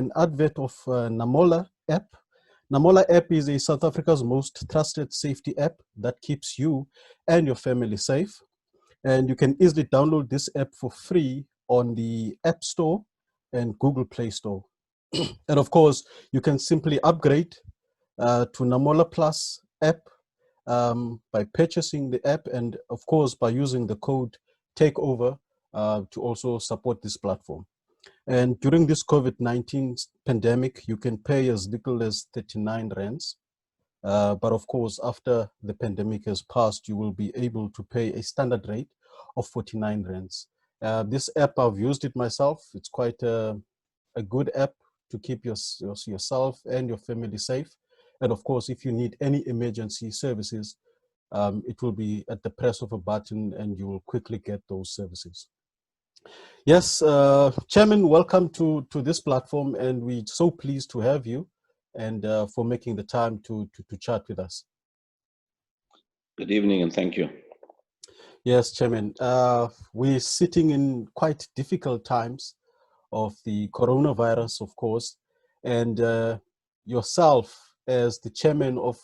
an advert of Namola app. Namola app is a South Africa's most trusted safety app that keeps you and your family safe. And you can easily download this app for free on the App Store and Google Play Store. And of course, you can simply upgrade to Namola Plus app by purchasing the app, and of course by using the code TAKEOVER to also support this platform. And during this COVID-19 pandemic, you can pay as little as 39 rands. But of course, after the pandemic has passed, you will be able to pay a standard rate of 49 rands. This app, I've used it myself. It's quite a good app to keep yourself and your family safe. And of course, if you need any emergency services, it will be at the press of a button and you will quickly get those services. Yes, Chairman, welcome to this platform, and we're so pleased to have you and for making the time to chat with us. Good evening and thank you. Yes, Chairman, we're sitting in quite difficult times of the coronavirus, of course, and yourself as the chairman of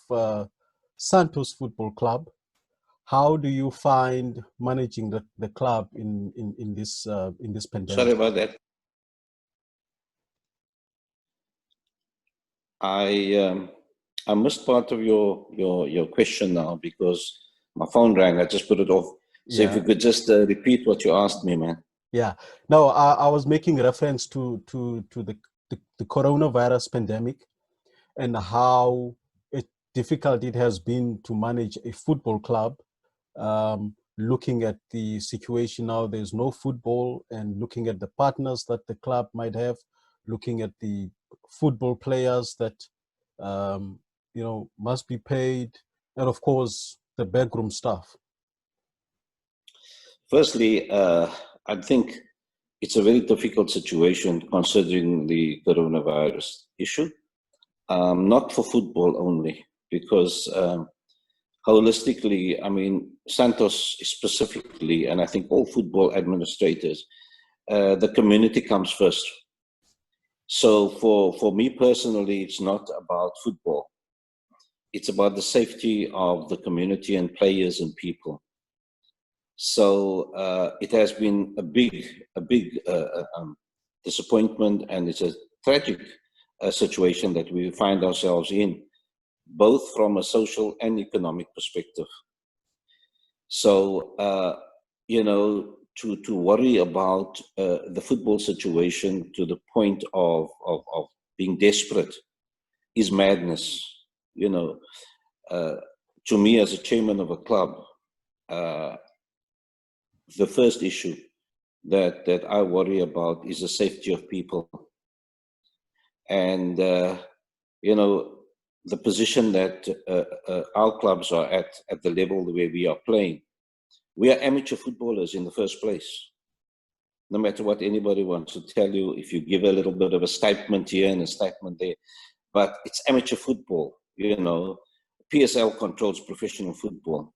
Santos Football Club, how do you find managing the club in this pandemic? Sorry about that. I missed part of your question now because my phone rang. I just put it off. So if you could just repeat what you asked me, man. Yeah. No, I was making reference to the coronavirus pandemic and how difficult it has been to manage a football club. Looking at the situation now, there's no football, and looking at the partners that the club might have, looking at the football players that must be paid, and of course the backroom staff. Firstly, I think it's a very difficult situation considering the coronavirus issue, not for football only, because holistically, I mean, Santos specifically, and I think all football administrators, the community comes first. So for me personally, it's not about football. It's about the safety of the community and players and people. So it has been a big disappointment, and it's a tragic situation that we find ourselves in, both from a social and economic perspective. So, to worry about the football situation to the point of being desperate is madness. To me as a chairman of a club, the first issue that I worry about is the safety of people. And, the position that our clubs are at the level where we are playing, we are amateur footballers in the first place. No matter what anybody wants to tell you, if you give a little bit of a statement here and a statement there, but it's amateur football, PSL controls professional football.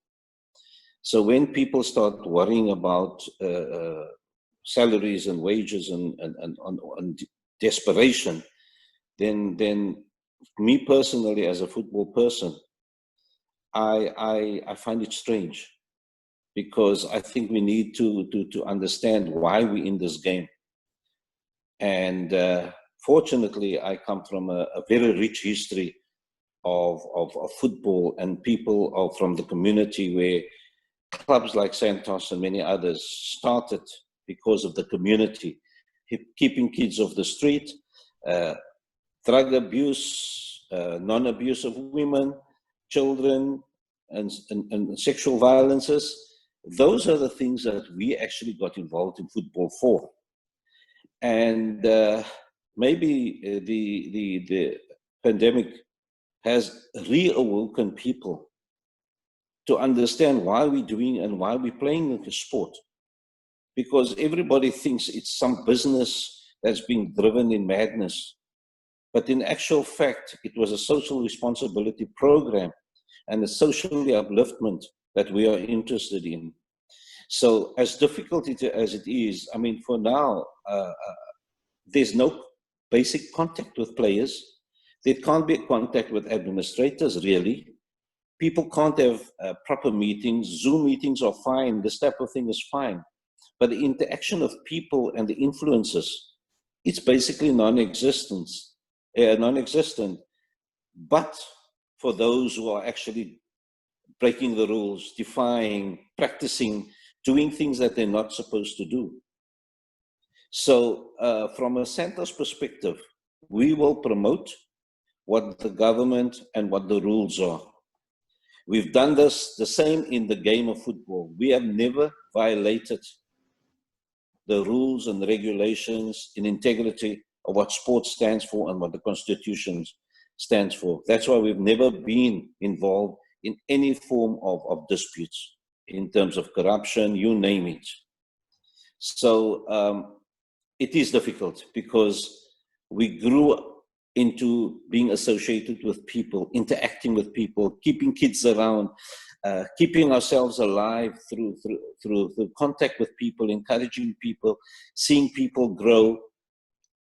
So when people start worrying about salaries and wages and desperation, then me personally as a football person, I find it strange, because I think we need to understand why we're in this game. And fortunately, I come from a very rich history of football, and people are from the community where clubs like Santos and many others started because of the community, keeping kids off the street, drug abuse, non-abuse of women, children, and sexual violences. Those are the things that we actually got involved in football for. And maybe the pandemic has reawoken people to understand why we're doing and why we're playing the sport. Because everybody thinks it's some business that's being driven in madness. But in actual fact, it was a social responsibility program and a social upliftment that we are interested in. So as difficult as it is, I mean, for now, there's no basic contact with players. There can't be contact with administrators, really. People can't have proper meetings. Zoom meetings are fine. This type of thing is fine. But the interaction of people and the influences, it's basically non-existent. But for those who are actually breaking the rules, defying, practicing, doing things that they're not supposed to do. So from a Santos perspective, we will promote what the government and what the rules are. We've done this the same in the game of football. We have never violated the rules and regulations in integrity of what sports stands for and what the Constitution stands for. That's why we've never been involved in any form of disputes in terms of corruption, you name it. So it is difficult because we grew up into being associated with people, interacting with people, keeping kids around, keeping ourselves alive through contact with people, encouraging people, seeing people grow.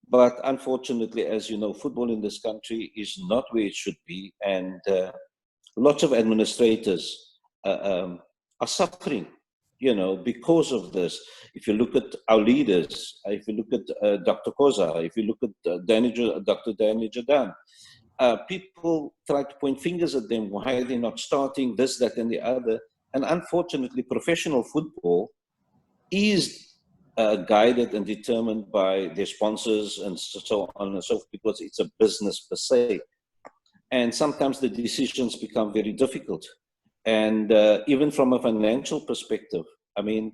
But unfortunately, as you know, football in this country is not where it should be, and lots of administrators are suffering, you know, because of this. If you look at our leaders, if you look at Dr. Koza, if you look at Dr. Danny Jadam, people try to point fingers at them, why they're not starting this, that, and the other. And unfortunately, professional football is guided and determined by their sponsors and so on and so forth, because it's a business per se. And sometimes the decisions become very difficult. And even from a financial perspective, I mean,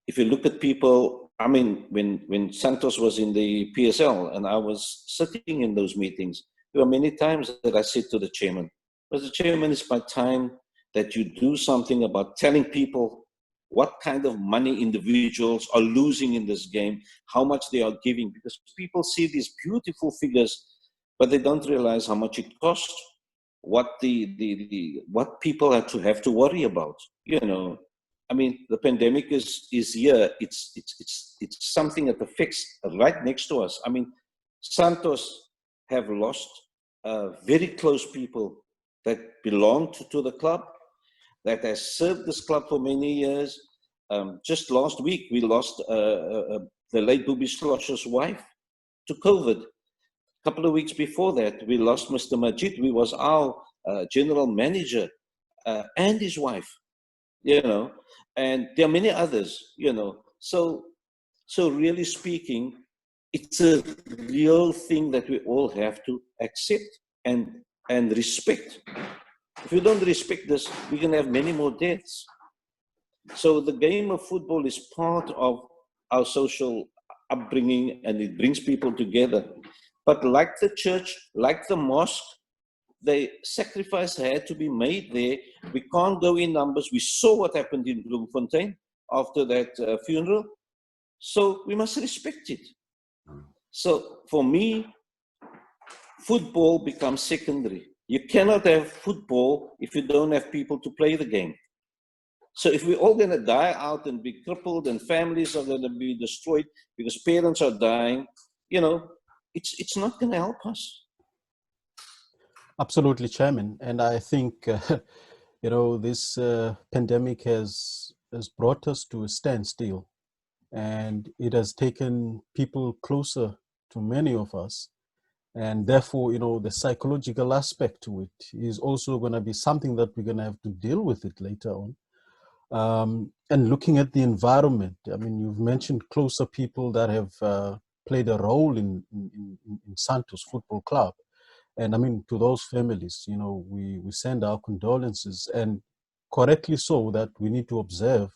if you look at people, I mean, when Santos was in the PSL and I was sitting in those meetings, there were many times that I said to the chairman, Mr. Chairman, it's by time that you do something about telling people what kind of money individuals are losing in this game, how much they are giving, because people see these beautiful figures, but they don't realize how much it costs, what what people have to worry about. You know, I mean, the pandemic is here. It's something that affects right next to us. I mean, Santos have lost very close people that belong to the club, that has served this club for many years. Just last week, we lost the late Bobby Slosher's wife to COVID. A couple of weeks before that, we lost Mr. Majid, who was our general manager, and his wife, you know, and there are many others, you know. So really speaking, it's a real thing that we all have to accept and respect. If you don't respect this, we can have many more deaths. So the game of football is part of our social upbringing, and it brings people together. But like the church, like the mosque, the sacrifice had to be made there. We can't go in numbers. We saw what happened in Bloemfontein after that funeral. So we must respect it. So for me, football becomes secondary. You cannot have football if you don't have people to play the game. So if we're all going to die out and be crippled and families are going to be destroyed because parents are dying, you know, it's not going to help us. Absolutely, Chairman. And I think, you know, this pandemic has brought us to a standstill, and it has taken people closer to many of us. And therefore, you know, the psychological aspect to it is also going to be something that we're going to have to deal with it later on. And looking at the environment, I mean, you've mentioned closer people that have played a role in Santos Football Club. And I mean, to those families, you know, we send our condolences, and correctly so, that we need to observe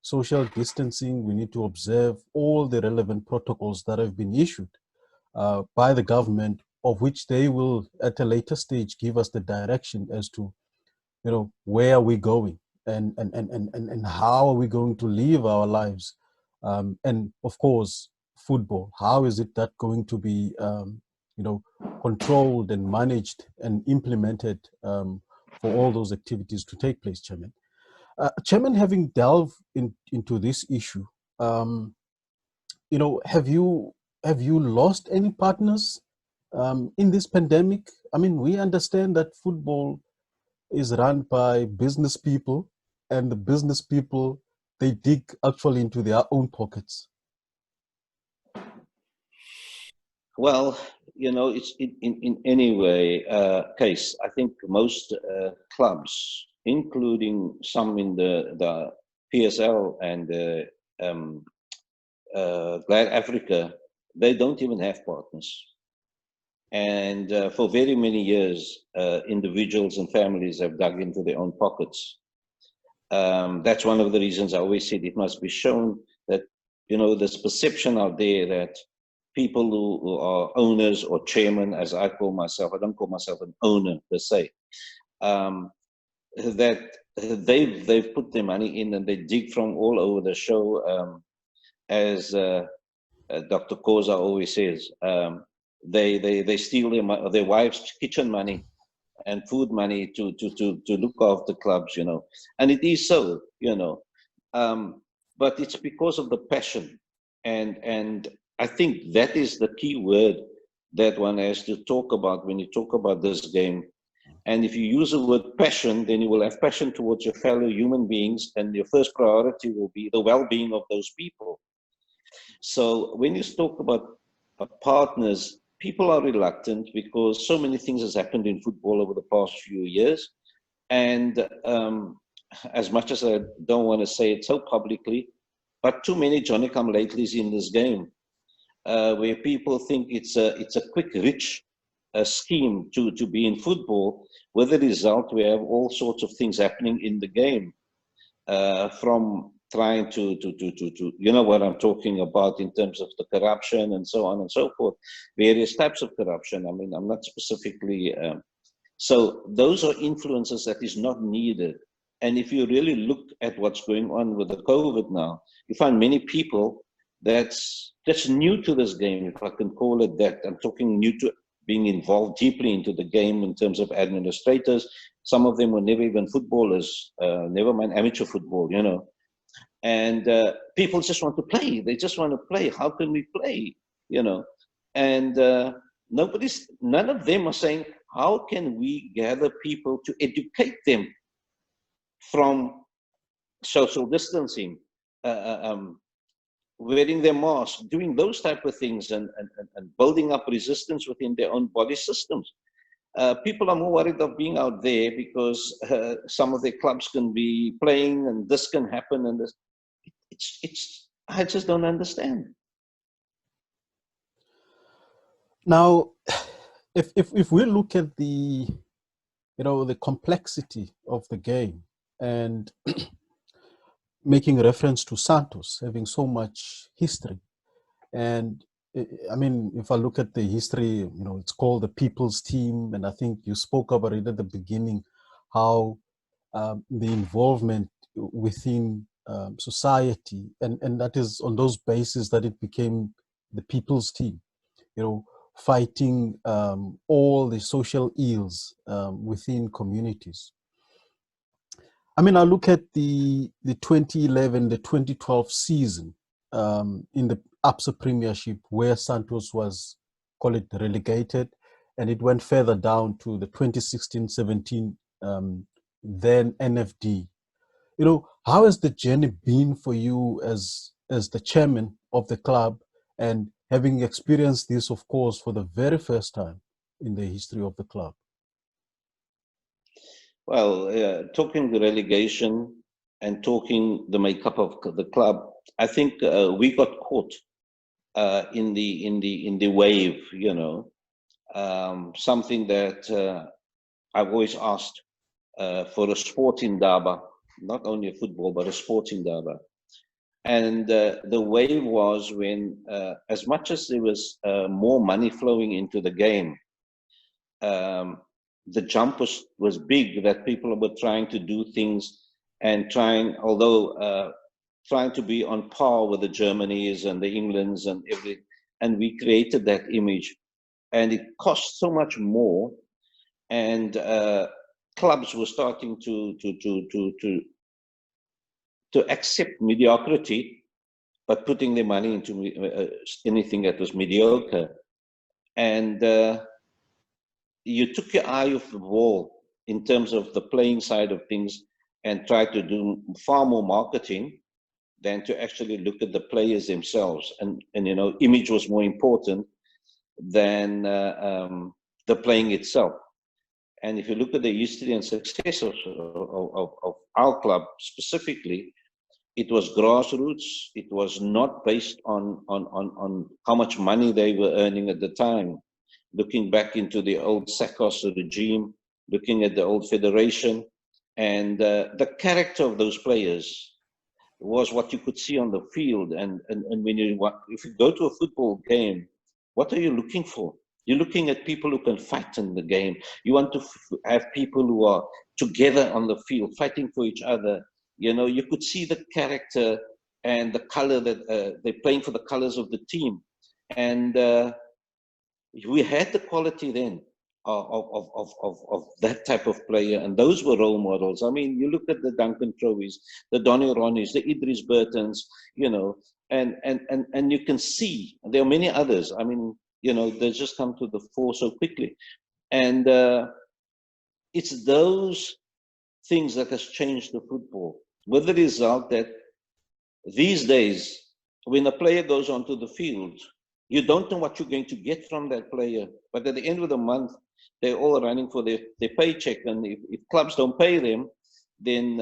social distancing. We need to observe all the relevant protocols that have been issued by the government, of which they will at a later stage give us the direction as to, you know, where are we going, and how are we going to live our lives, and of course football, how is it that going to be you know, controlled and managed and implemented for all those activities to take place, Chairman. Chairman, having delved into this issue, you know, have you have you lost any partners in this pandemic? I mean, we understand that football is run by business people, and the business people, they dig actually into their own pockets. Well, you know, it's in any way case. I think most clubs, including some in the PSL and GladAfrica, they don't even have partners. And for very many years, individuals and families have dug into their own pockets. That's one of the reasons I always said it must be shown that, you know, there's perception out there that people who are owners or chairmen, as I call myself, I don't call myself an owner per se, that they've put their money in and they dig from all over the show. As Dr. Koza always says, they steal their wives' kitchen money and food money to look after clubs, you know, and it is so, you know, but it's because of the passion, and I think that is the key word that one has to talk about when you talk about this game. And if you use the word passion, then you will have passion towards your fellow human beings, and your first priority will be the well-being of those people. So when you talk about partners, people are reluctant because so many things has happened in football over the past few years. And as much as I don't want to say it so publicly, but too many Johnny-come-latelys in this game, where people think it's a quick, rich scheme to be in football. With the result, we have all sorts of things happening in the game, from trying to you know what I'm talking about in terms of the corruption and so on and so forth, various types of corruption. I mean, I'm not specifically so those are influences that is not needed. And if you really look at what's going on with the COVID now, you find many people that's new to this game, if I can call it that. I'm talking new to being involved deeply into the game in terms of administrators. Some of them were never even footballers, never mind amateur football, you know. And people just want to play. They just want to play. How can we play, you know? And none of them are saying, how can we gather people to educate them from social distancing, wearing their masks, doing those type of things, and building up resistance within their own body systems. People are more worried of being out there because some of their clubs can be playing and this can happen, and this. I just don't understand. Now, if we look at the, you know, the complexity of the game, and making reference to Santos having so much history, and I mean, if I look at the history, you know, it's called the People's Team, and I think you spoke about it at the beginning, how the involvement within society, and that is on those bases that it became the People's Team, you know, fighting all the social ills within communities. I mean, I look at the 2011, the 2012 season in the Absa Premiership, where Santos was, call it, relegated, and it went further down to the 2016-17 then NFD. You know, how has the journey been for you as the chairman of the club, and having experienced this, of course, for the very first time in the history of the club? Well, talking the relegation and talking the makeup of the club, I think we got caught in the wave. You know, something that I've always asked for a sporting daba, not only a football but a sporting daba. And the wave was when, as much as there was more money flowing into the game, the jump was big, that people were trying to do things and trying to be on par with the Germanys and the Englands and everything. And we created that image, and it cost so much more. And clubs were starting to accept mediocrity but putting their money into anything that was mediocre. And you took your eye off the ball in terms of the playing side of things and tried to do far more marketing than to actually look at the players themselves. And you know, image was more important than the playing itself. And if you look at the history and success of our club specifically, it was grassroots. It was not based on how much money they were earning at the time. Looking back into the old Santos regime, looking at the old federation, and the character of those players was what you could see on the field. And when if you go to a football game, what are you looking for? You're looking at people who can fight in the game. You want to have people who are together on the field, fighting for each other. You know, you could see the character and the color that they're playing for the colors of the team. And we had the quality then of that type of player, and those were role models. I mean, you look at the Duncan Trovies, the Donny Ronnies, the Idris Burtons, you know, and you can see there are many others. I mean, you know, they just come to the fore so quickly. And it's those things that has changed the football, with the result that these days, when a player goes onto the field, you don't know what you're going to get from that player. But at the end of the month, they're all running for their paycheck. And if clubs don't pay them, then,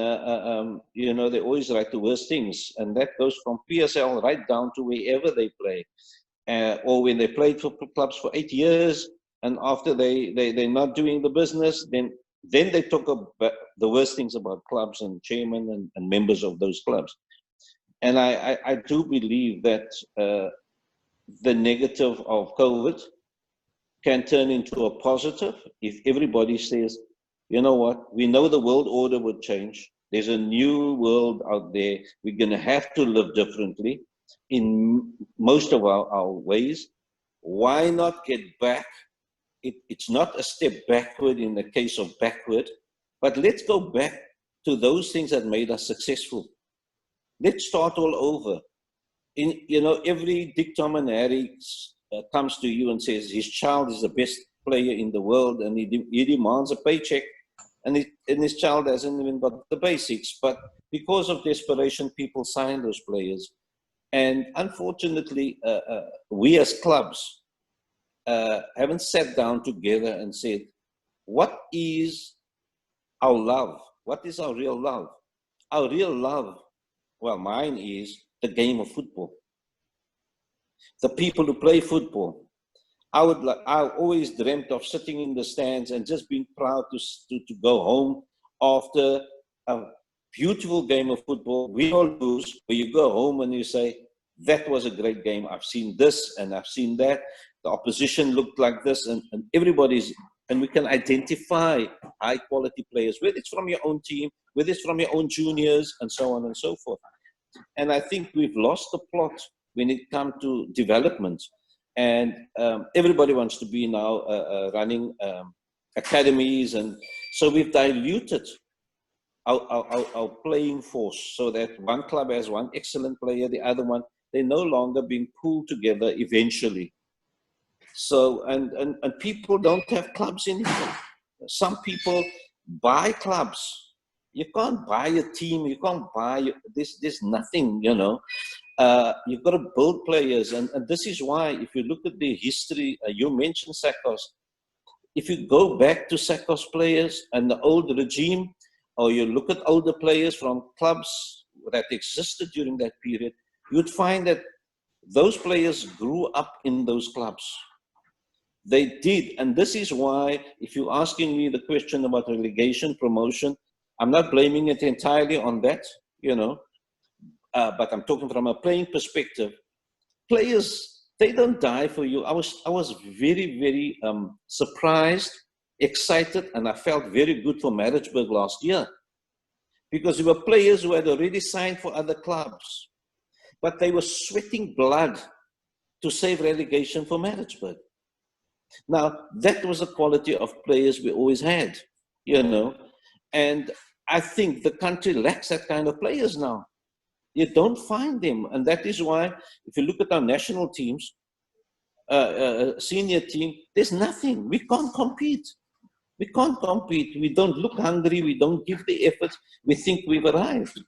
you know, they always write the worst things. And that goes from PSL right down to wherever they play. Or when they played for clubs for 8 years, and after they're not doing the business, then they talk about the worst things about clubs and chairmen and members of those clubs. And I do believe that the negative of COVID can turn into a positive if everybody says, you know what, we know the world order would change. There's a new world out there. We're going to have to live differently in most of our ways. Why not get back? It's not a step backward in the case of backward, but let's go back to those things that made us successful. Let's start all over. You know, every Dick, Tom, and Harry comes to you and says his child is the best player in the world, and he demands a paycheck, and his child hasn't even got the basics. But because of desperation, people sign those players. And unfortunately, we as clubs haven't sat down together and said, what is our love? What is our real love? Our real love, well, mine is the game of football. The people who play football. I always dreamt of sitting in the stands and just being proud to go home after a beautiful game of football, win or lose, where you go home and you say, that was a great game. I've seen this and I've seen that. The opposition looked like this, and and we can identify high quality players, whether it's from your own team, whether it's from your own juniors, and so on and so forth. And I think we've lost the plot when it comes to development. And everybody wants to be now running academies. And so we've diluted our playing force so that one club has one excellent player, the other one, they're no longer being pulled together eventually. So, and people don't have clubs anymore. Some people buy clubs. You can't buy a team. You can't buy this. There's nothing, you know. You've got to build players, and this is why, if you look at the history, you mentioned Santos. If you go back to Santos players and the old regime, or you look at older players from clubs that existed during that period, you'd find that those players grew up in those clubs. They did, and this is why, if you're asking me the question about relegation, promotion, I'm not blaming it entirely on that, you know, but I'm talking from a playing perspective. Players, they don't die for you. I was very, very surprised, excited, and I felt very good for Maritzburg last year, because there were players who had already signed for other clubs, but they were sweating blood to save relegation for Maritzburg. Now, that was the quality of players we always had, you know, and I think the country lacks that kind of players now. You don't find them. And that is why, if you look at our national teams, senior team, there's nothing. We can't compete. We can't compete. We don't look hungry. We don't give the effort. We think we've arrived.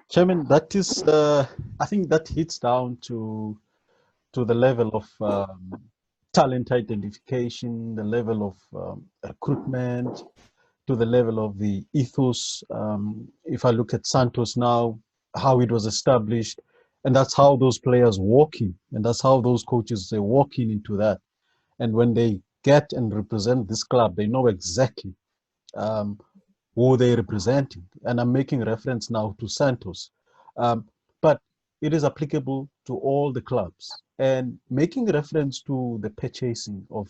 Chairman, that is, I think that hits down to the level of talent identification, the level of recruitment, to the level of the ethos. If I look at Santos now, how it was established, and that's how those players walk in, and that's how those coaches, they walk in into that. And when they get and represent this club, they know exactly who they're representing. And I'm making reference now to Santos. But it is applicable to all the clubs. And making reference to the purchasing of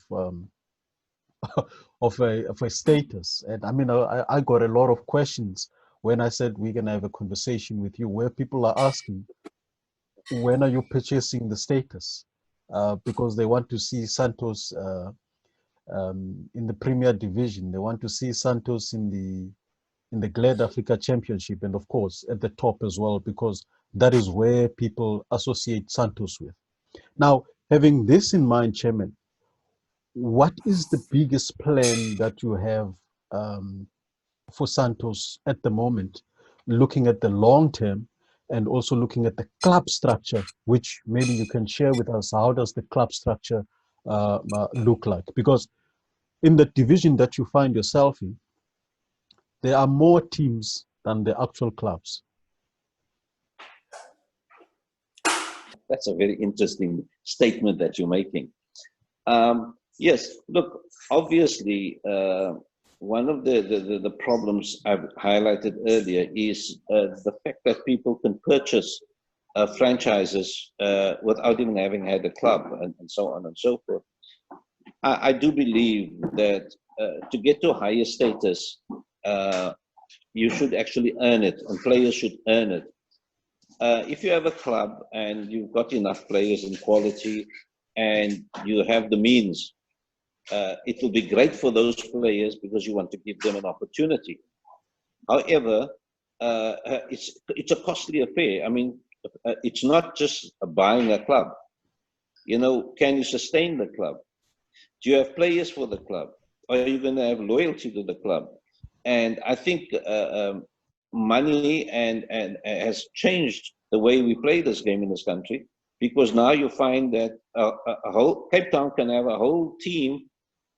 of a status. And I mean, I got a lot of questions when I said we're gonna have a conversation with you, where people are asking, when are you purchasing the status? Because they want to see Santos in the Premier Division. They want to see Santos in the GladAfrica Championship, and of course at the top as well, because that is where people associate Santos with. Now, having this in mind, Chairman, what is the biggest plan that you have for Santos at the moment, looking at the long term and also looking at the club structure, which maybe you can share with us? How does the club structure look like? Because in the division that you find yourself in, there are more teams than the actual clubs. That's a very interesting statement that you're making. Yes, look, obviously, one of the problems I've highlighted earlier is the fact that people can purchase franchises without even having had a club, and so on and so forth. I do believe that to get to a higher status, you should actually earn it, and players should earn it. If you have a club and you've got enough players in quality and you have the means, it will be great for those players because you want to give them an opportunity. However, it's a costly affair. I mean, it's not just buying a club. You know, can you sustain the club? Do you have players for the club? Are you going to have loyalty to the club? And I think money and has changed the way we play this game in this country, because now you find that a whole Cape Town can have a whole team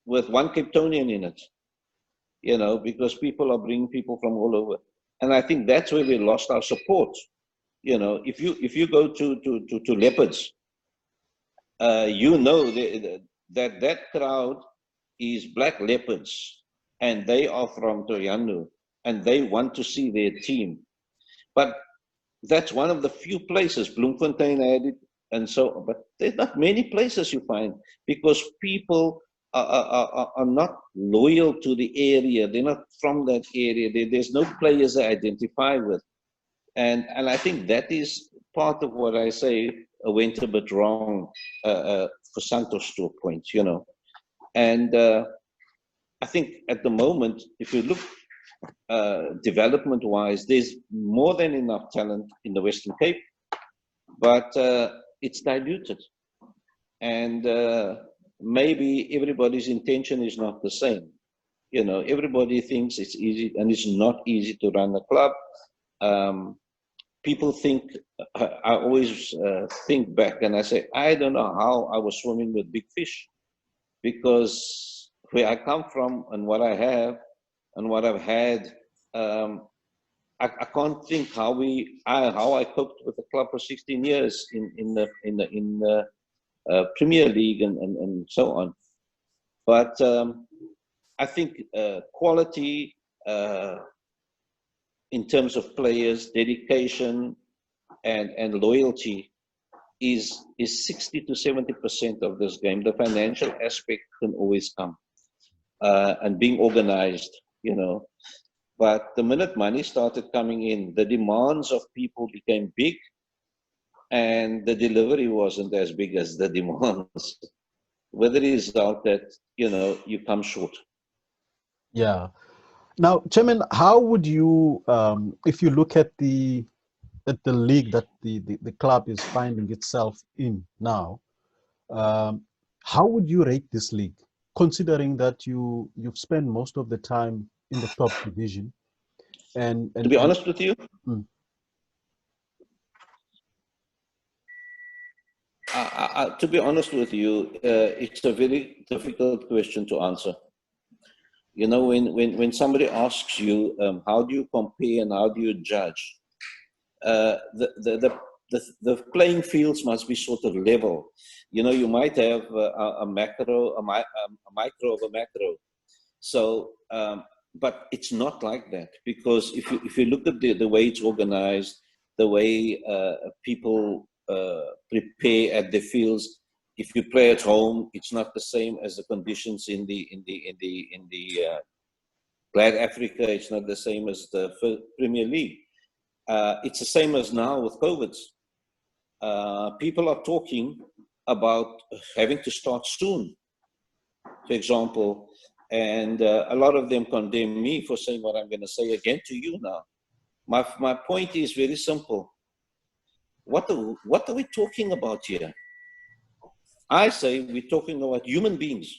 with one Cape Townian in it, you know, because people are bringing people from all over. And I think that's where we lost our support. You know, if you go to Leopards, you know that crowd is Black Leopards, and they are from Toyanu, and they want to see their team. But that's one of the few places. Bloemfontein had it, and so, but there's not many places you find, because people are not loyal to the area. They're not from that area. There's no players they identify with. And I think that is part of what I say went a bit wrong for Santos to a point, you know. And I think at the moment, if you look development-wise, there's more than enough talent in the Western Cape, but it's diluted. And maybe everybody's intention is not the same. You know, everybody thinks it's easy, and it's not easy to run a club. People think, I always think back and I say, I don't know how I was swimming with big fish, because where I come from and what I have and what I've had, I can't think how I coped with the club for 16 years in the Premier League and so on. But I think quality in terms of players, dedication and loyalty is 60 to 70% of this game. The financial aspect can always come, and being organized, you know. But the minute money started coming in, the demands of people became big, and the delivery wasn't as big as the demands, with the result that, you know, you come short. Yeah. Now, Chairman, how would you, if you look at the league that the club is finding itself in now, um, how would you rate this league, considering that you've spent most of the time in the top division, and To be honest with you, mm, to be honest with you, it's a very difficult question to answer. You know, when somebody asks you, how do you compare and how do you judge, the playing fields must be sort of level. You know, you might have a macro, a micro of a macro. So, but it's not like that, because if you look at the way it's organized, the way people prepare at the fields, if you play at home, it's not the same as the conditions in the GladAfrica. It's not the same as the Premier League. It's the same as now with COVID. People are talking about having to start soon, for example, and a lot of them condemn me for saying what I'm going to say again to you now. My point is very simple. What are we talking about here? I say we're talking about human beings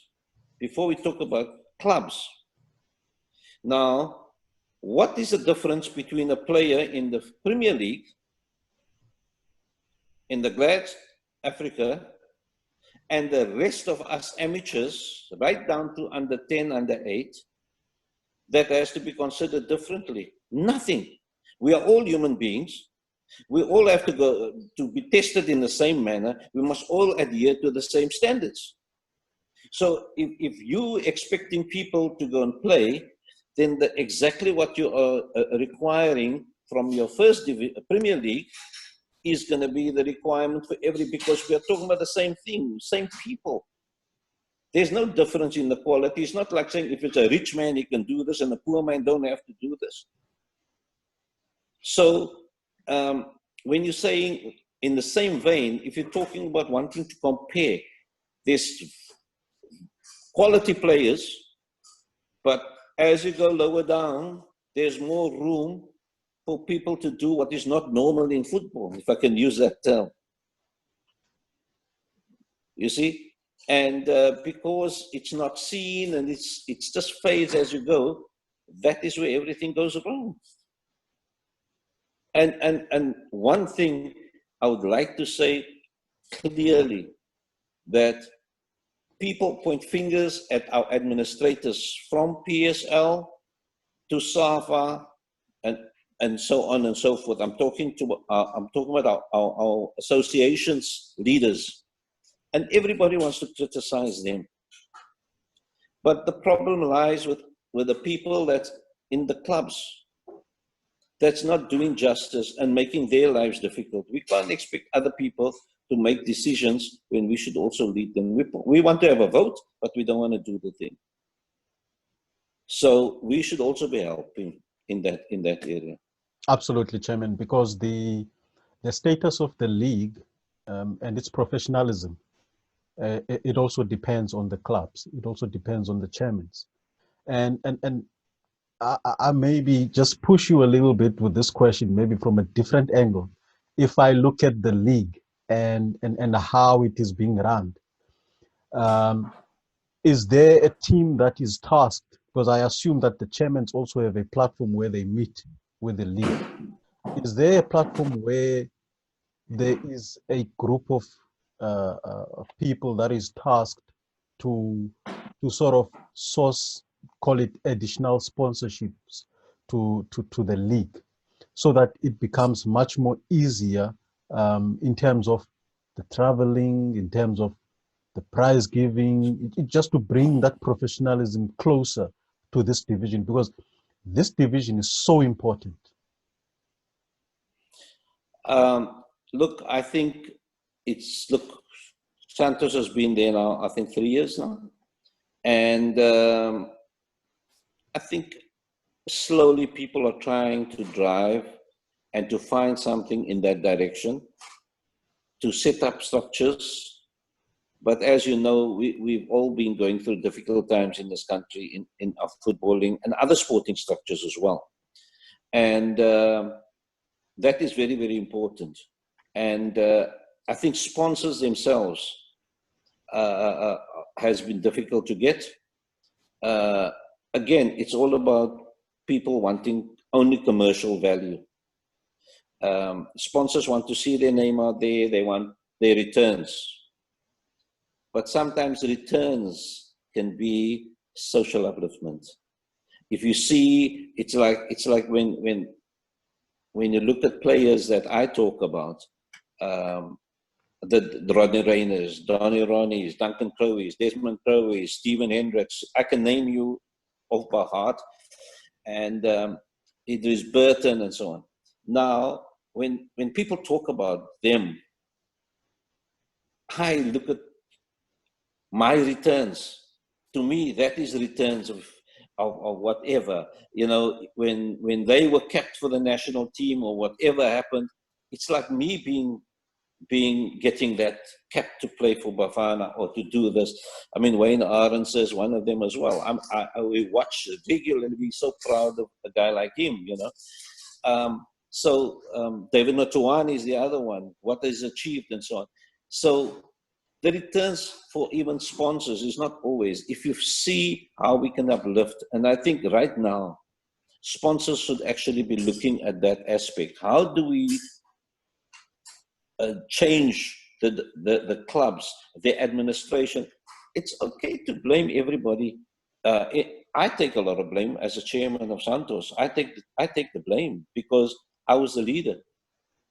before we talk about clubs. Now, what is the difference between a player in the Premier League, in the GladAfrica, and the rest of us amateurs, right down to under 10, under 8, that has to be considered differently? Nothing. We are all human beings. We all have to go to be tested in the same manner. We must all adhere to the same standards. So if you expecting people to go and play, then exactly what you are requiring from your first Premier League is going to be the requirement for because we are talking about the same thing, same people. There's no difference in the quality. It's not like saying if it's a rich man, he can do this and a poor man don't have to do this. So when you're saying in the same vein, if you're talking about wanting to compare, there's quality players, but as you go lower down, there's more room for people to do what is not normal in football, if I can use that term. You see? And because it's not seen and it's just fades as you go, that is where everything goes wrong. And one thing I would like to say clearly, that people point fingers at our administrators from PSL to SAFA and so on and so forth. I'm talking about our associations leaders, and everybody wants to criticize them. But the problem lies with the people that's in the clubs that's not doing justice and making their lives difficult. We can't expect other people to make decisions when we should also lead them. We want to have a vote, but we don't want to do the thing. So we should also be helping in that area. absolutely, Chairman, because the status of the league and its professionalism, it also depends on the clubs. It also depends on the chairmen. And I maybe just push you a little bit with this question, maybe from a different angle. If I look at the league and how it is being run, is there a team that is tasked? Because I assume that the chairmen also have a platform where they meet with the league. Is there a platform where there is a group of people that is tasked to sort of source, call it additional sponsorships to the league, so that it becomes much more easier in terms of the traveling, in terms of the prize giving, just to bring that professionalism closer to this division, because this division is so important. Look, I think Santos has been there now, I think 3 years now. And I think slowly people are trying to drive and to find something in that direction, to set up structures But as you know, we've all been going through difficult times in this country in our footballing and other sporting structures as well. And that is very, very important. And I think sponsors themselves has been difficult to get. Again, it's all about people wanting only commercial value. Sponsors want to see their name out there, they want their returns. But sometimes returns can be social upliftment. If you see, it's like when you look at players that I talk about, the Rodney Rayners, Donny Ronnies, Duncan Croweys, Desmond Croweys, Stephen Hendricks, I can name you off by heart, and Idris Burton and so on. Now, when people talk about them, I look at my returns. To me, that is returns of whatever. You know, when they were kept for the national team or whatever happened, it's like me getting that cap to play for Bafana or to do this. I mean, Wayne Arends is one of them as well. We watch regularly, we're so proud of a guy like him, you know. David Notuani is the other one, what is achieved and so on. So the returns for even sponsors is not always, if you see how we can uplift, and I think right now, sponsors should actually be looking at that aspect. How do we change the clubs, the administration? It's okay to blame everybody. I take a lot of blame as a chairman of Santos. I take the blame because I was the leader,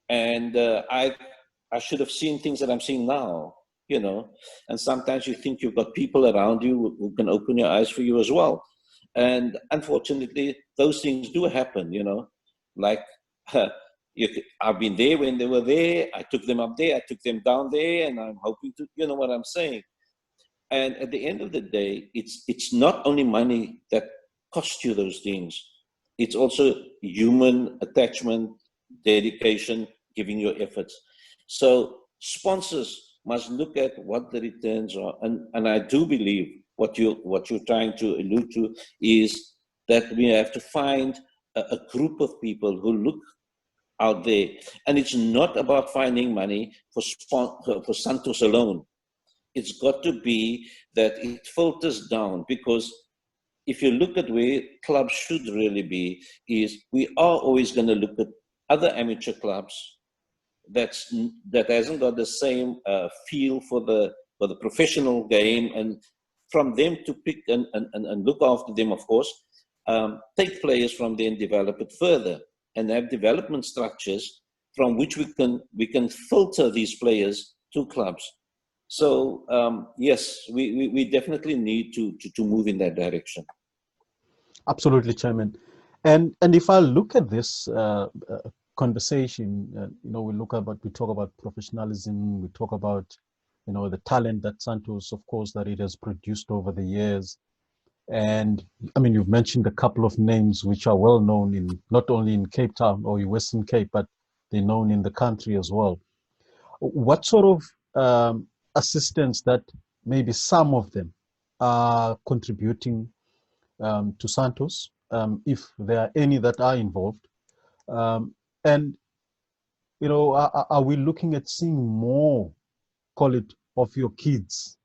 and I should have seen things that I'm seeing now, you know. And sometimes you think you've got people around you who can open your eyes for you as well. And unfortunately, those things do happen, you know. Like I've been there when they were there. I took them up there. I took them down there, and I'm hoping to, you know what I'm saying. And at the end of the day, it's not only money that costs you those things. It's also human attachment, dedication, giving your efforts. So sponsors must look at what the returns are. And I do believe what you're trying to allude to is that we have to find a group of people who look out there. And it's not about finding money for Santos alone. It's got to be that it filters down, because if you look at where clubs should really be, is we are always going to look at other amateur clubs that hasn't got the same feel for the professional game, and from them to pick and look after them, of course, take players from there and develop it further, and have development structures from which we can filter these players to clubs. So yes, we definitely need to move in that direction. Absolutely, Chairman. And if I look at this conversation, you know, we talk about professionalism, we talk about, you know, the talent that Santos, of course, that it has produced over the years. And I mean, you've mentioned a couple of names which are well known in not only in Cape Town or in Western Cape, but they're known in the country as well. What sort of assistance that maybe some of them are contributing to Santos, if there are any that are involved? And, you know, are we looking at seeing more, call it, of your kids,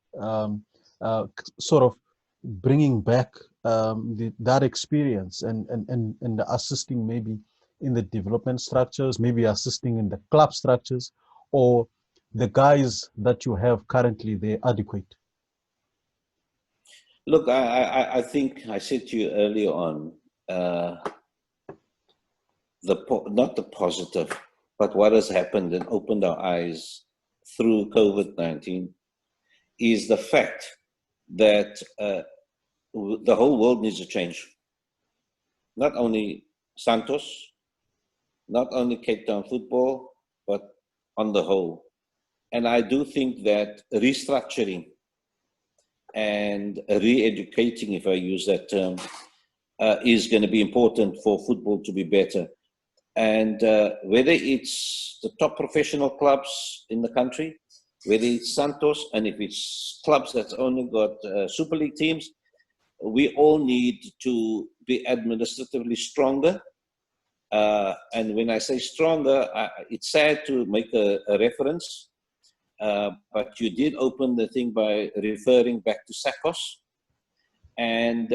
sort of bringing back that experience and assisting maybe in the development structures, maybe assisting in the club structures, or the guys that you have currently, they're adequate? Look, I think I said to you earlier on, not the positive, but what has happened and opened our eyes through COVID-19 is the fact that the whole world needs to change. Not only Santos, not only Cape Town football, but on the whole. And I do think that restructuring and re-educating, if I use that term, is going to be important for football to be better. And whether it's the top professional clubs in the country, whether it's Santos, and if it's clubs that's only got Super League teams, we all need to be administratively stronger. And when I say stronger, it's sad to make a reference, but you did open the thing by referring back to SACOS. And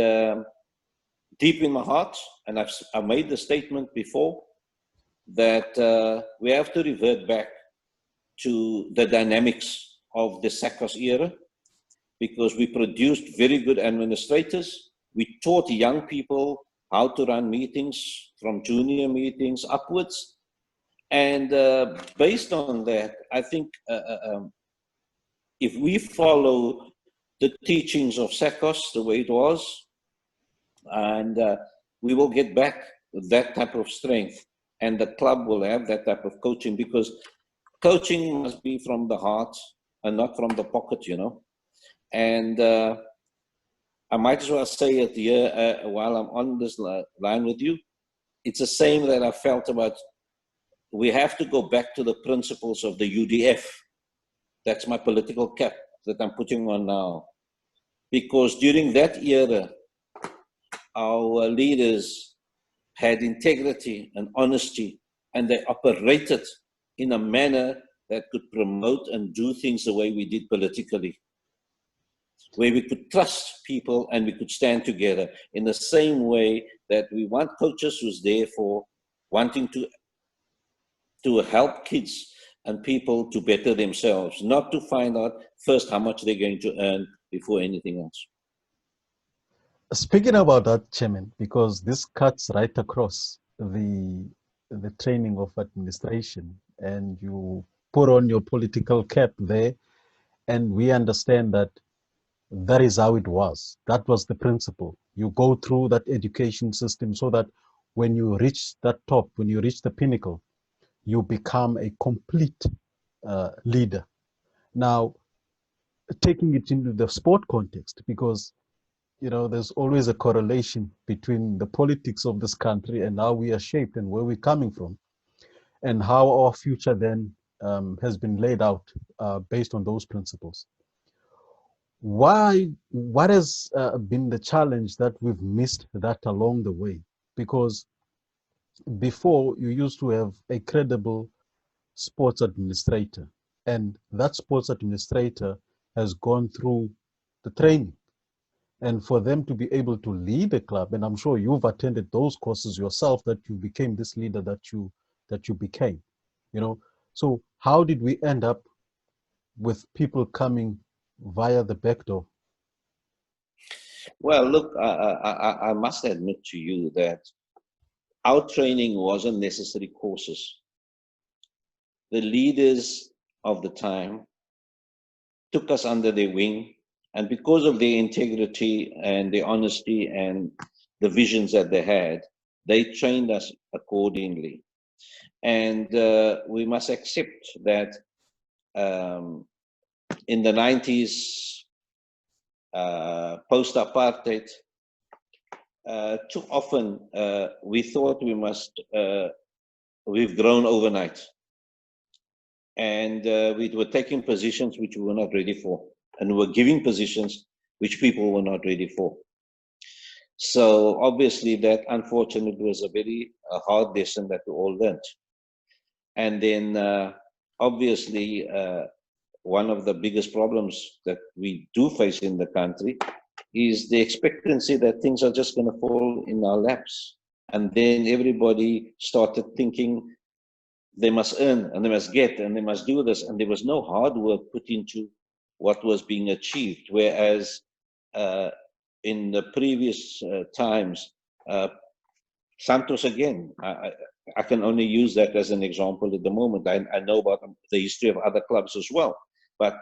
deep in my heart, and I've made the statement before, that we have to revert back to the dynamics of the SACOS era, because we produced very good administrators. We taught young people how to run meetings, from junior meetings upwards. And based on that, I think if we follow the teachings of SACOS the way it was, and we will get back that type of strength, and the club will have that type of coaching, because coaching must be from the heart and not from the pocket, you know. And I might as well say it here while I'm on this line with you. It's the same that I felt about, we have to go back to the principles of the UDF. That's my political cap that I'm putting on now. Because during that era, our leaders had integrity and honesty, and they operated in a manner that could promote and do things the way we did politically, where we could trust people and we could stand together in the same way that we want coaches who's there for wanting to help kids and people to better themselves, not to find out first how much they're going to earn before anything else. Speaking about that, Chairman, because this cuts right across the training of administration, and you put on your political cap there, and we understand that that is how it was. That was the principle. You go through that education system so that when you reach that top, when you reach the pinnacle, you become a complete leader. Now, taking it into the sport context, because you know, there's always a correlation between the politics of this country and how we are shaped and where we're coming from, and how our future then has been laid out based on those principles. What has been the challenge that we've missed that along the way? Because before, you used to have a credible sports administrator, and that sports administrator has gone through the training. And for them to be able to lead a club, and I'm sure you've attended those courses yourself, that you became this leader that you became, you know. So how did we end up with people coming via the back door? Well, look, I must admit to you that our training wasn't necessary courses. The leaders of the time took us under their wing, and because of their integrity and their honesty and the visions that they had, they trained us accordingly. And we must accept that in the 90s, post-apartheid, too often we thought we've grown overnight. And we were taking positions which we were not ready for, and we were giving positions which people were not ready for. So obviously that, unfortunately, was a very hard lesson that we all learned. And then obviously one of the biggest problems that we do face in the country is the expectancy that things are just going to fall in our laps. And then everybody started thinking they must earn and they must get and they must do this, and there was no hard work put into what was being achieved. Whereas in the previous times, Santos, again, I can only use that as an example at the moment. I know about the history of other clubs as well, but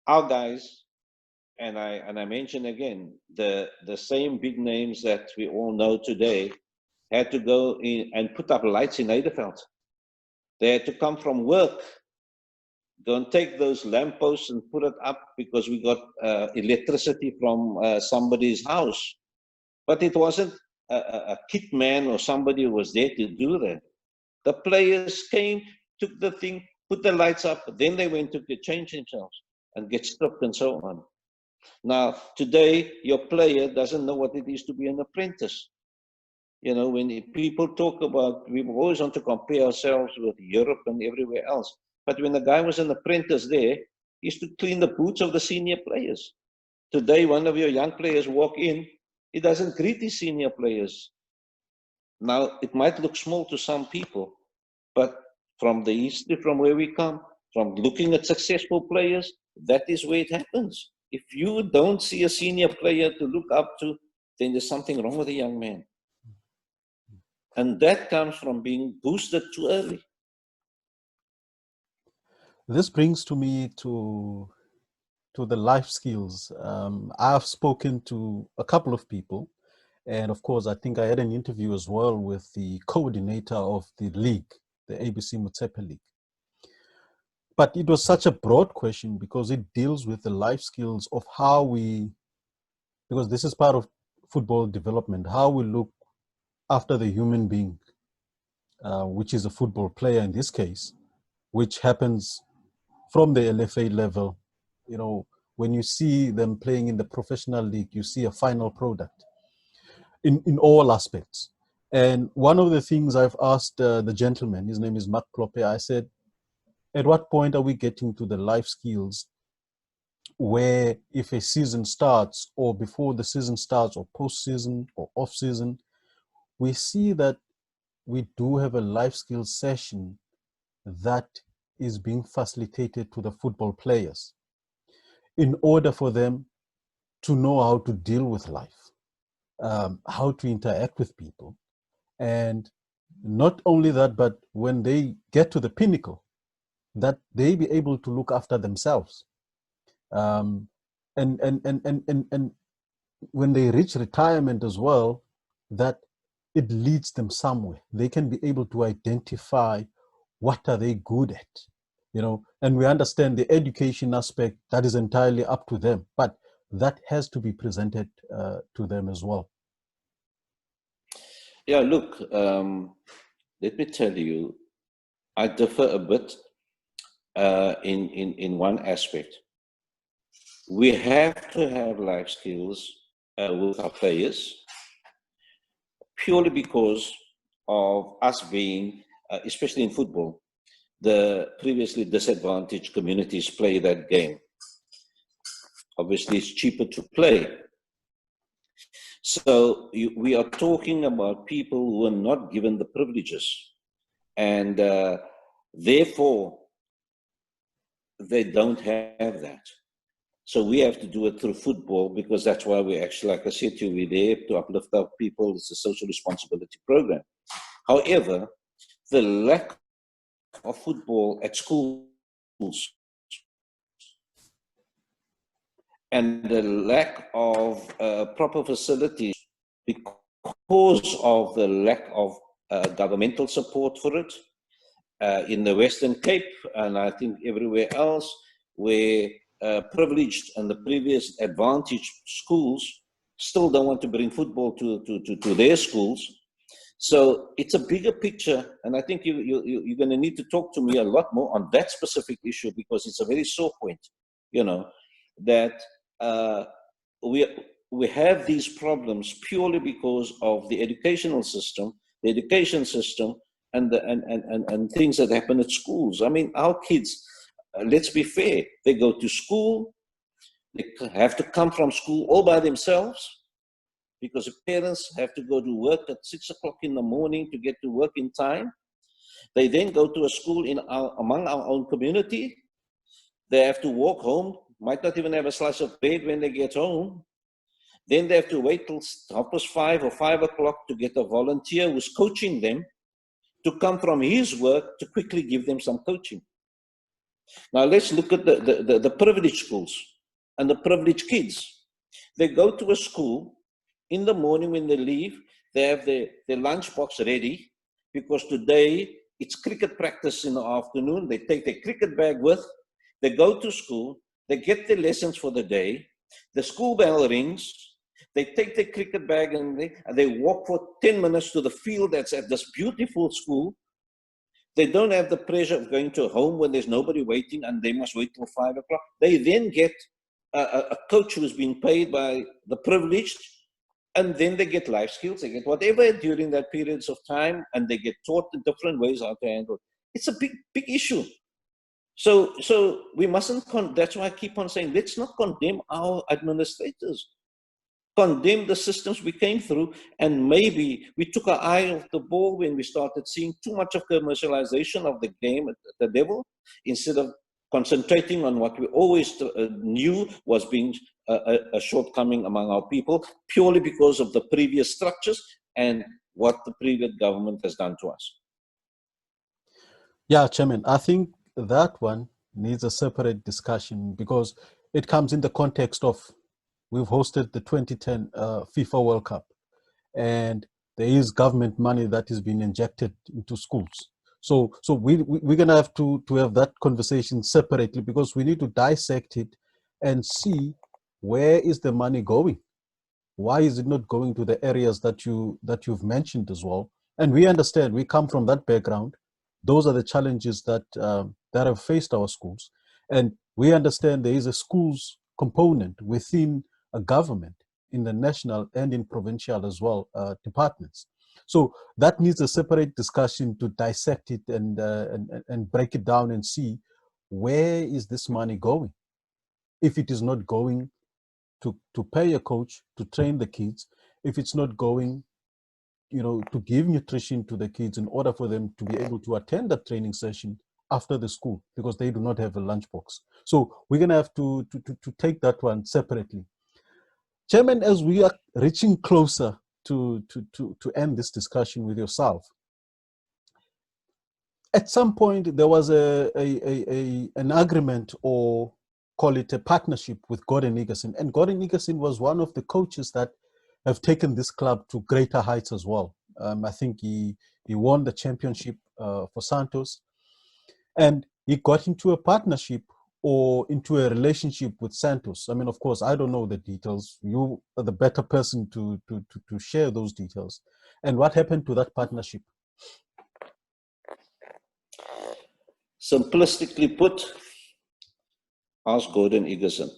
our guys, and I mention again, the same big names that we all know today had to go in and put up lights in Nederveld. They had to come from work, go and take those lampposts and put it up because we got electricity from somebody's house. But it wasn't a kit man or somebody who was there to do that. The players came, took the thing, put the lights up, then they went to change themselves and get stripped and so on. Now, today, your player doesn't know what it is to be an apprentice. You know, when people talk about, we always want to compare ourselves with Europe and everywhere else. But when the guy was an apprentice there, he used to clean the boots of the senior players. Today, one of your young players walk in, he doesn't greet his senior players. Now, it might look small to some people, but from the history, from where we come, from looking at successful players, that is where it happens. If you don't see a senior player to look up to, then there's something wrong with the young man. And that comes from being boosted too early. This brings me to the life skills. I've spoken to a couple of people, and of course, I think I had an interview as well with the coordinator of the league, the ABC Motsepe League. But it was such a broad question because it deals with the life skills of how we, because this is part of football development, how we look after the human being, which is a football player in this case, which happens from the LFA level. You know, when you see them playing in the professional league, you see a final product in all aspects. And one of the things I've asked the gentleman, his name is Mark Kloppe, I said, at what point are we getting to the life skills where if a season starts or before the season starts or post-season or off-season, we see that we do have a life skills session that is being facilitated to the football players in order for them to know how to deal with life, how to interact with people. And not only that, but when they get to the pinnacle, that they be able to look after themselves. And when they reach retirement as well, that it leads them somewhere. They can be able to identify what are they good at, you know, and we understand the education aspect, that is entirely up to them, but that has to be presented to them as well. Yeah, look, let me tell you, I differ a bit in one aspect. We have to have life skills with our players purely because of us being, especially in football, the previously disadvantaged communities play that game. Obviously, it's cheaper to play. So we are talking about people who are not given the privileges, and therefore they don't have that. So we have to do it through football, because that's why we actually, like I said to you, we're there to uplift our people. It's a social responsibility program. However, the lack of football at schools and the lack of proper facilities because of the lack of governmental support for it in the Western Cape, and I think everywhere else, where privileged and the previous advantaged schools still don't want to bring football to their schools. So it's a bigger picture, and I think you're going to need to talk to me a lot more on that specific issue, because it's a very sore point, you know, that we have these problems purely because of the educational system, the education system, and things that happen at schools. I mean, our kids, let's be fair, they go to school, they have to come from school all by themselves, because the parents have to go to work at 6 o'clock in the morning to get to work in time. They then go to a school among our own community. They have to walk home, might not even have a slice of bread when they get home. Then they have to wait till 5:30 or 5 o'clock to get a volunteer who's coaching them to come from his work to quickly give them some coaching. Now let's look at the privileged schools and the privileged kids. They go to a school in the morning when they leave, they have their lunchbox ready, because today it's cricket practice in the afternoon. They take their cricket bag with, they go to school, they get their lessons for the day, the school bell rings, they take their cricket bag and they walk for 10 minutes to the field that's at this beautiful school. They don't have the pressure of going to a home when there's nobody waiting and they must wait till 5 o'clock. They then get a coach who's been paid by the privileged, and then they get life skills, they get whatever during that periods of time, and they get taught the different ways how to handle it. It's a big issue. So we mustn't, that's why I keep on saying, let's not condemn our administrators. Condemn the systems we came through, and maybe we took our eye off the ball when we started seeing too much of commercialization of the game at the level, instead of concentrating on what we always knew was being a shortcoming among our people, purely because of the previous structures and what the previous government has done to us. Yeah, Chairman, I think that one needs a separate discussion, because it comes in the context of, we've hosted the 2010 FIFA World Cup, and there is government money that is being injected into schools. So we're going to have to have that conversation separately, because we need to dissect it and see, where is the money going? Why is it not going to the areas that you've mentioned as well? And we understand, we come from that background. Those are the challenges that that have faced our schools, and we understand there is a schools component within a government, in the national and in provincial as well departments. So that needs a separate discussion to dissect it and break it down and see, where is this money going? If it is not going to pay a coach to train the kids, if it's not going, to give nutrition to the kids in order for them to be able to attend that training session after the school, because they do not have a lunchbox. So we're going to have to take that one separately. Chairman, as we are reaching closer to end this discussion with yourself, at some point there was an agreement, or call it a partnership, with Gordon Egerson. And Gordon Egerson was one of the coaches that have taken this club to greater heights as well. I think he won the championship for Santos, and he got into a partnership or into a relationship with Santos. I mean, of course, I don't know the details. You are the better person to share those details. And what happened to that partnership? Simplistically put, ask Gordon Egerson.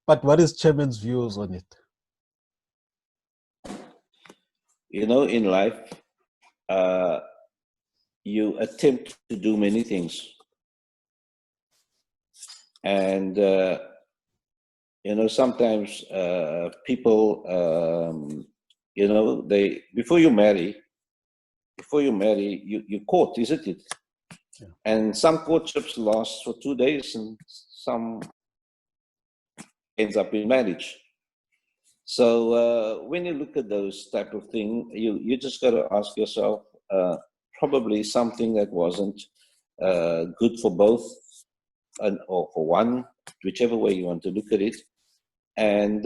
But what is Chairman's views on it? In life, you attempt to do many things. And, sometimes people, before you marry, you court, isn't it? Yeah. And some courtships last for 2 days, and some ends up in marriage. So when you look at those type of things, you just got to ask yourself, probably something that wasn't good for both, or for one, whichever way you want to look at it. And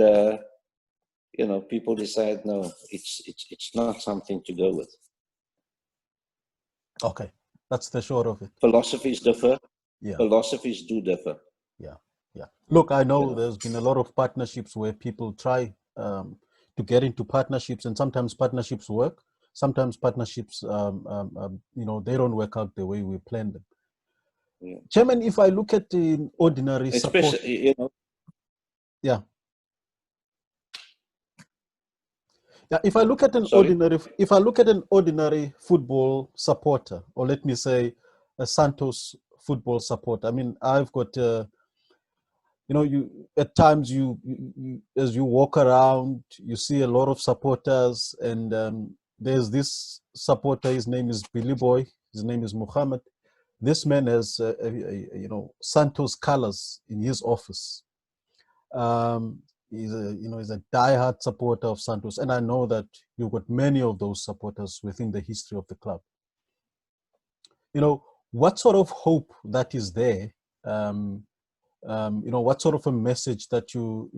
people decide, no, it's not something to go with. Okay, that's the short of it. Philosophies differ. Yeah. Philosophies do differ. Yeah. Look, I know there's been a lot of partnerships where people try to get into partnerships, and sometimes partnerships work. Sometimes partnerships, they don't work out the way we planned them. Yeah. Chairman, if I look at the ordinary support, yeah. If I look at an ordinary football supporter, or let me say a Santos football supporter, I mean, I've got, you at times you as you walk around, you see a lot of supporters, and there's this supporter. His name is Billy Boy. His name is Muhammad. This man has, Santos colors in his office. He's a diehard supporter of Santos, and I know that you've got many of those supporters within the history of the club. What sort of hope that is there? What sort of a message that you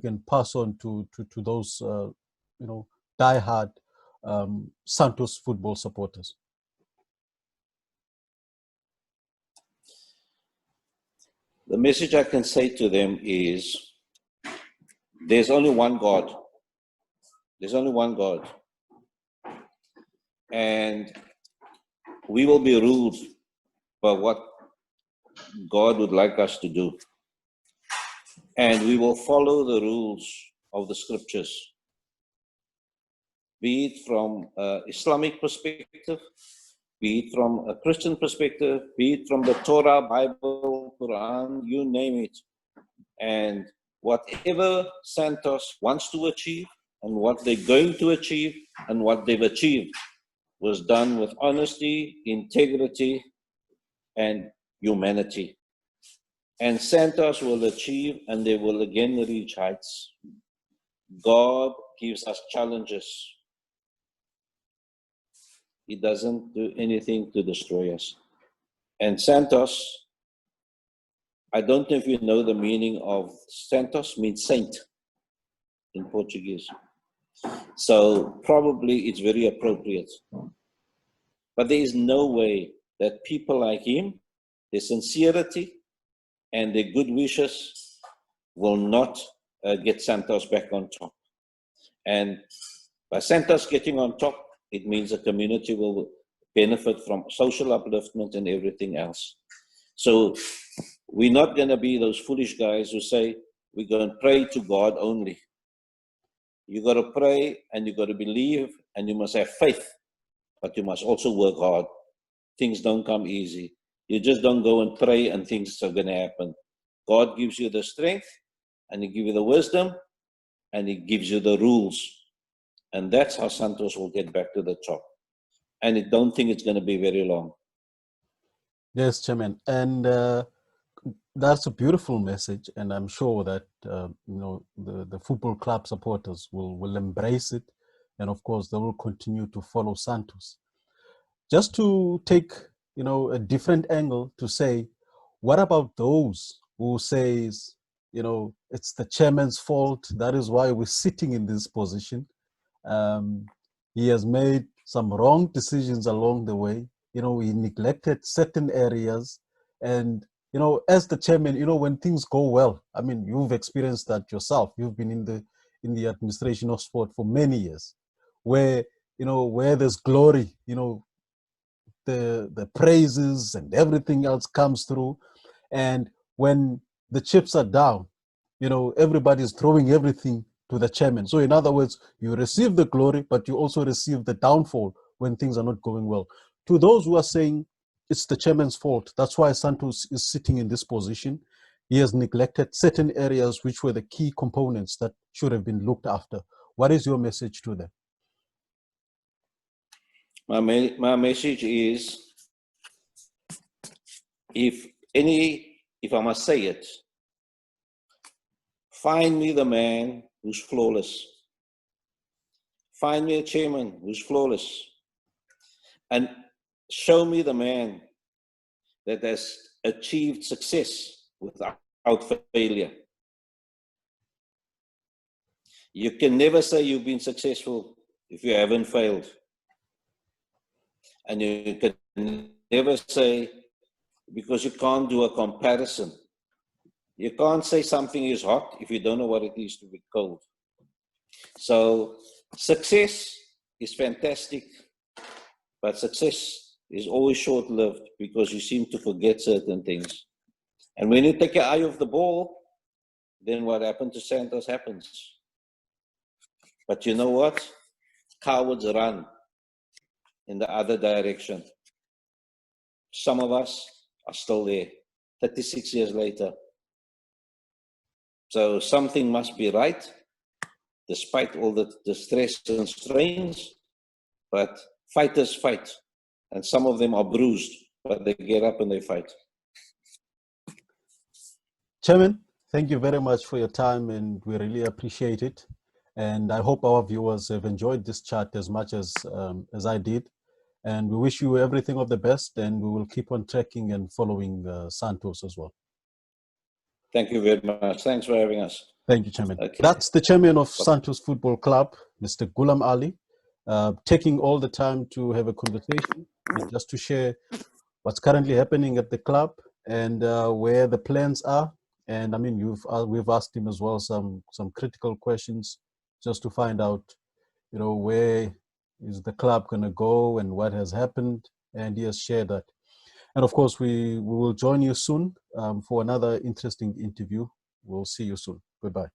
can pass on to those diehard Santos football supporters? The message I can say to them is, there's only one God. There's only one God. and we will be ruled by what God would like us to do. And we will follow the rules of the scriptures, be it from an Islamic perspective, be it from a Christian perspective, be it from the Torah, Bible, Quran, you name it. And whatever Santos wants to achieve and what they're going to achieve and what they've achieved was done with honesty, integrity, and humanity. And Santos will achieve, and they will again reach heights. God gives us challenges. He doesn't do anything to destroy us. And Santos, I don't know if you know the meaning of Santos, means saint in Portuguese. So probably it's very appropriate. But there is no way that people like him, their sincerity and their good wishes will not get Santos back on top. And by Santos getting on top, it means the community will benefit from social upliftment and everything else. So we're not going to be those foolish guys who say, we're going to pray to God only. You got to pray and you got to believe and you must have faith, but you must also work hard. Things don't come easy. You just don't go and pray and things are going to happen. God gives you the strength and He gives you the wisdom and He gives you the rules. And that's how Santos will get back to the top. And I don't think it's going to be very long. Yes, Chairman. And that's a beautiful message. And I'm sure that, the football club supporters will embrace it. And of course, they will continue to follow Santos. Just to take, a different angle to say, what about those who says, it's the chairman's fault. That is why we're sitting in this position. He has made some wrong decisions along the way. He neglected certain areas. And, as the chairman, when things go well, I mean, you've experienced that yourself. You've been in the administration of sport for many years, where, where there's glory, the praises and everything else comes through. And when the chips are down, everybody's throwing everything to the chairman. So in other words, you receive the glory, but you also receive the downfall when things are not going well. To those who are saying it's the chairman's fault, that's why Santos is sitting in this position. He has neglected certain areas which were the key components that should have been looked after. What is your message to them? My message is, if I must say it, find me the man who's flawless. Find me a chairman who's flawless. And show me the man that has achieved success without failure. You can never say you've been successful if you haven't failed. And you can never say, because you can't do a comparison. You can't say something is hot if you don't know what it is to be cold. So success is fantastic, but success is always short-lived because you seem to forget certain things. And when you take your eye off the ball, then what happened to Santos happens. But you know what? Cowards run in the other direction. Some of us are still there, 36 years later. So something must be right, despite all the stress and strains, but fighters fight. And some of them are bruised, but they get up and they fight. Chairman, thank you very much for your time, and we really appreciate it. And I hope our viewers have enjoyed this chat as much as I did. And we wish you everything of the best, and we will keep on tracking and following Santos as well. Thank you very much. Thanks for having us. Thank you, Chairman. Okay. That's the chairman of Santos Football Club, Mr. Goolam Allie, taking all the time to have a conversation and just to share what's currently happening at the club and where the plans are. And I mean, we've asked him as well some critical questions just to find out, where Is the club going to go, and what has happened? And he has shared that. And of course, we will join you soon for another interesting interview. We'll see you soon. Goodbye.